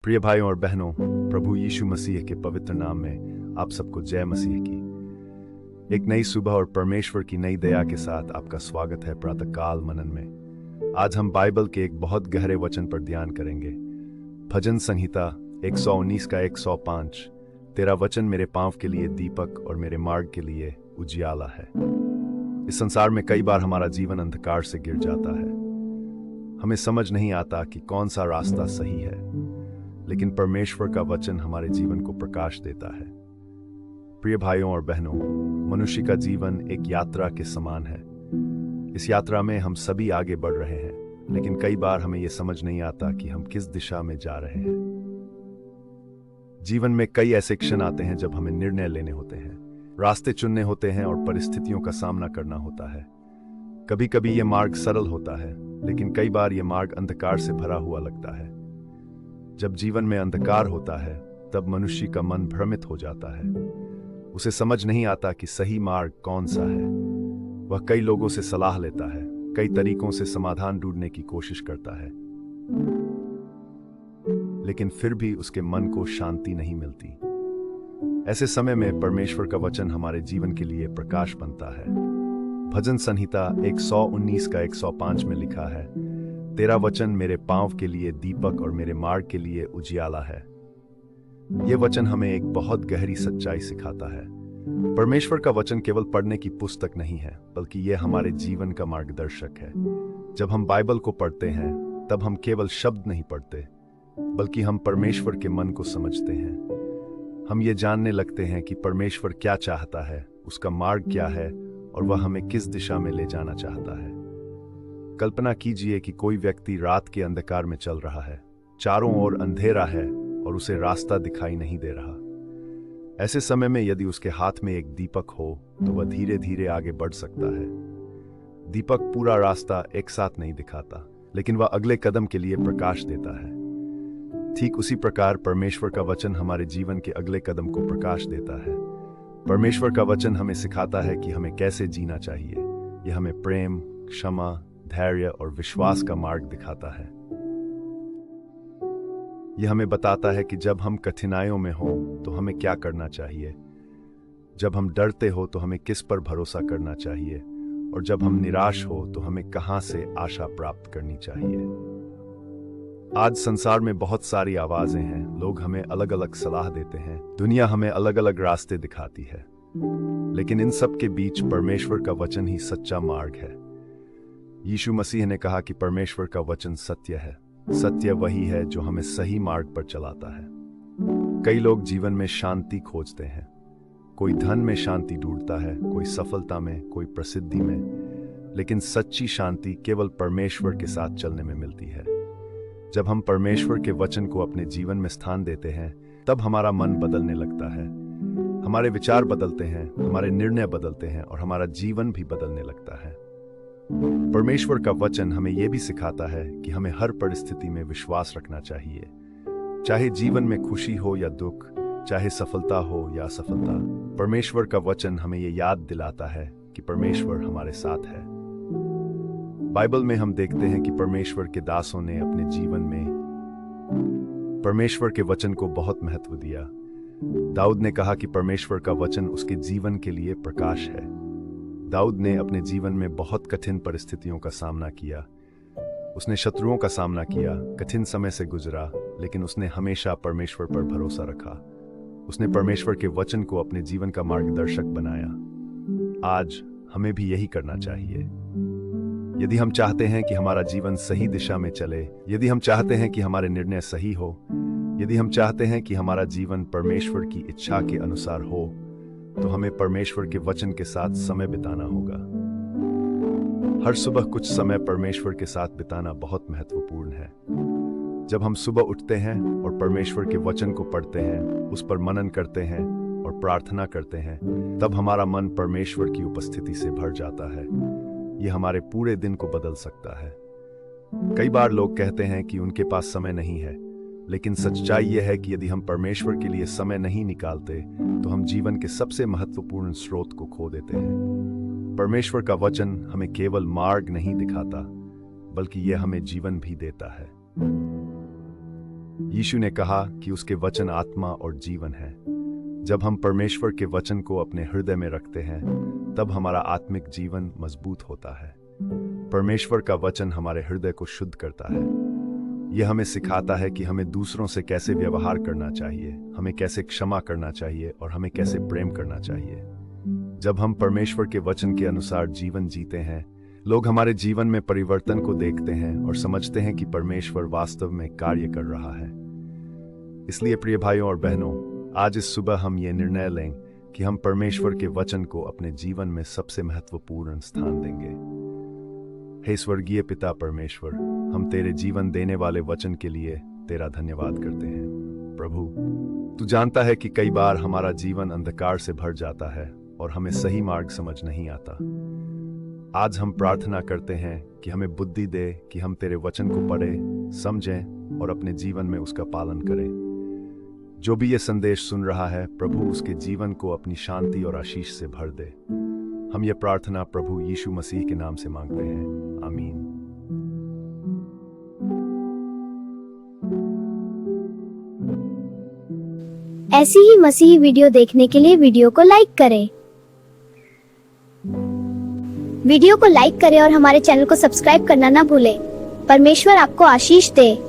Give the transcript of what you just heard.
प्रिय भाइयों और बहनों, प्रभु यीशु मसीह के पवित्र नाम में आप सबको जय मसीह की। एक नई सुबह और परमेश्वर की नई दया के साथ आपका स्वागत है प्रातःकाल मनन में। आज हम बाइबल के एक बहुत गहरे वचन पर ध्यान करेंगे। भजन संहिता 119 का 105। तेरा वचन मेरे पांव के लिए दीपक और मेरे मार्ग के लिए उजियाला है। इस संसार में कई बार हमारा जीवन अंधकार से गिर जाता है। हमें समझ नहीं आता कि कौन सा रास्ता सही है, लेकिन परमेश्वर का वचन हमारे जीवन को प्रकाश देता है। प्रिय भाइयों और बहनों, मनुष्य का जीवन एक यात्रा के समान है। इस यात्रा में हम सभी आगे बढ़ रहे हैं, लेकिन कई बार हमें यह समझ नहीं आता कि हम किस दिशा में जा रहे हैं। जीवन में कई ऐसे क्षण आते हैं जब हमें निर्णय लेने होते हैं, रास्ते चुनने होते हैं और परिस्थितियों का सामना करना होता है। कभी कभी यह मार्ग सरल होता है, लेकिन कई बार यह मार्ग अंधकार से भरा हुआ लगता है। जब जीवन में अंधकार होता है, तब मनुष्य का मन भ्रमित हो जाता है। उसे समझ नहीं आता कि सही मार्ग कौन सा है। वह कई लोगों से सलाह लेता है, कई तरीकों से समाधान ढूंढने की कोशिश करता है, लेकिन फिर भी उसके मन को शांति नहीं मिलती। ऐसे समय में परमेश्वर का वचन हमारे जीवन के लिए प्रकाश बनता है। भजन संहिता 119 का 105 में लिखा है, तेरा वचन मेरे पांव के लिए दीपक और मेरे मार्ग के लिए उजियाला है। यह वचन हमें एक बहुत गहरी सच्चाई सिखाता है। परमेश्वर का वचन केवल पढ़ने की पुस्तक नहीं है, बल्कि यह हमारे जीवन का मार्गदर्शक है। जब हम बाइबल को पढ़ते हैं, तब हम केवल शब्द नहीं पढ़ते, बल्कि हम परमेश्वर के मन को समझते हैं। हम ये जानने लगते हैं कि परमेश्वर क्या चाहता है, उसका मार्ग क्या है और वह हमें किस दिशा में ले जाना चाहता है। कल्पना कीजिए कि कोई व्यक्ति रात के अंधकार में चल रहा है, चारों ओर अंधेरा है और उसे रास्ता दिखाई नहीं दे रहा। ऐसे समय में यदि उसके हाथ में एक दीपक हो, तो वह धीरे धीरे आगे बढ़ सकता है। दीपक पूरा रास्ता एक साथ नहीं दिखाता, लेकिन वह अगले कदम के लिए प्रकाश देता है। ठीक उसी प्रकार परमेश्वर का वचन हमारे जीवन के अगले कदम को प्रकाश देता है। परमेश्वर का वचन हमें सिखाता है कि हमें कैसे जीना चाहिए। यह हमें प्रेम, क्षमा, धैर्य और विश्वास का मार्ग दिखाता है। यह हमें बताता है कि जब हम कठिनाइयों में हो तो हमें क्या करना चाहिए, जब हम डरते हो तो हमें किस पर भरोसा करना चाहिए, और जब हम निराश हो तो हमें कहां से आशा प्राप्त करनी चाहिए। आज संसार में बहुत सारी आवाजें हैं, लोग हमें अलग अलग सलाह देते हैं, दुनिया हमें अलग अलग रास्ते दिखाती है, लेकिन इन सब के बीच परमेश्वर का वचन ही सच्चा मार्ग है। यीशु मसीह ने कहा कि परमेश्वर का वचन सत्य है। सत्य वही है जो हमें सही मार्ग पर चलाता है। कई लोग जीवन में शांति खोजते हैं। कोई धन में शांति ढूंढता है, कोई सफलता में, कोई प्रसिद्धि में, लेकिन सच्ची शांति केवल परमेश्वर के साथ चलने में मिलती है। जब हम परमेश्वर के वचन को अपने जीवन में स्थान देते हैं, तब हमारा मन बदलने लगता है, हमारे विचार बदलते हैं, हमारे निर्णय बदलते हैं और हमारा जीवन भी बदलने लगता है। परमेश्वर का वचन हमें यह भी सिखाता है कि हमें हर परिस्थिति में विश्वास रखना चाहिए। चाहे जीवन में खुशी हो या दुख, चाहे सफलता हो या असफलता, परमेश्वर का वचन हमें यह याद दिलाता है कि परमेश्वर हमारे साथ है। बाइबल में हम देखते हैं कि परमेश्वर के दासों ने अपने जीवन में परमेश्वर के वचन को बहुत महत्व दिया। दाऊद ने कहा कि परमेश्वर का वचन उसके जीवन के लिए प्रकाश है। दाऊद ने अपने जीवन में बहुत कठिन परिस्थितियों का सामना किया। उसने शत्रुओं का सामना किया, कठिन समय से गुजरा, लेकिन उसने हमेशा परमेश्वर पर भरोसा रखा। उसने परमेश्वर के वचन को अपने जीवन का मार्गदर्शक बनाया। आज हमें भी यही करना चाहिए। यदि हम चाहते हैं कि हमारा जीवन सही दिशा में चले, यदि हम चाहते हैं कि हमारे निर्णय सही हो, यदि हम चाहते हैं कि हमारा जीवन परमेश्वर की इच्छा के अनुसार हो, तो हमें परमेश्वर के वचन के साथ समय बिताना होगा। हर सुबह कुछ समय परमेश्वर के साथ बिताना बहुत महत्वपूर्ण है। जब हम सुबह उठते हैं और परमेश्वर के वचन को पढ़ते हैं, उस पर मनन करते हैं और प्रार्थना करते हैं, तब हमारा मन परमेश्वर की उपस्थिति से भर जाता है। यह हमारे पूरे दिन को बदल सकता है। कई बार लोग कहते हैं कि उनके पास समय नहीं है, लेकिन सच्चाई यह है कि यदि हम परमेश्वर के लिए समय नहीं निकालते, तो हम जीवन के सबसे महत्वपूर्ण स्रोत को खो देते हैं। परमेश्वर का वचन हमें केवल मार्ग नहीं दिखाता, बल्कि यह हमें जीवन भी देता है। यीशु ने कहा कि उसके वचन आत्मा और जीवन है। जब हम परमेश्वर के वचन को अपने हृदय में रखते हैं, तब हमारा आत्मिक जीवन मजबूत होता है। परमेश्वर का वचन हमारे हृदय को शुद्ध करता है। यह हमें सिखाता है कि हमें दूसरों से कैसे व्यवहार करना चाहिए, हमें कैसे क्षमा करना चाहिए और हमें कैसे प्रेम करना चाहिए। जब हम परमेश्वर के वचन के अनुसार जीवन जीते हैं, लोग हमारे जीवन में परिवर्तन को देखते हैं और समझते हैं कि परमेश्वर वास्तव में कार्य कर रहा है। इसलिए प्रिय भाइयों और बहनों, आज इस सुबह हम ये निर्णय लें कि हम परमेश्वर के वचन को अपने जीवन में सबसे महत्वपूर्ण स्थान देंगे। हे स्वर्गीय पिता परमेश्वर, हम तेरे जीवन देने वाले वचन के लिए तेरा धन्यवाद करते हैं। प्रभु, तू जानता है कि कई बार हमारा जीवन अंधकार से भर जाता है और हमें सही मार्ग समझ नहीं आता। आज हम प्रार्थना करते हैं कि हमें बुद्धि दे कि हम तेरे वचन को पढ़ें, समझें और अपने जीवन में उसका पालन करें। जो भी ये संदेश सुन रहा है, प्रभु उसके जीवन को अपनी शांति और आशीष से भर दे। हम ये प्रार्थना प्रभु यीशु मसीह के नाम से मांगते हैं, आमीन। ऐसी ही मसीही वीडियो देखने के लिए वीडियो को लाइक करें। वीडियो को लाइक करें और हमारे चैनल को सब्सक्राइब करना ना भूलें। परमेश्वर आपको आशीष दे।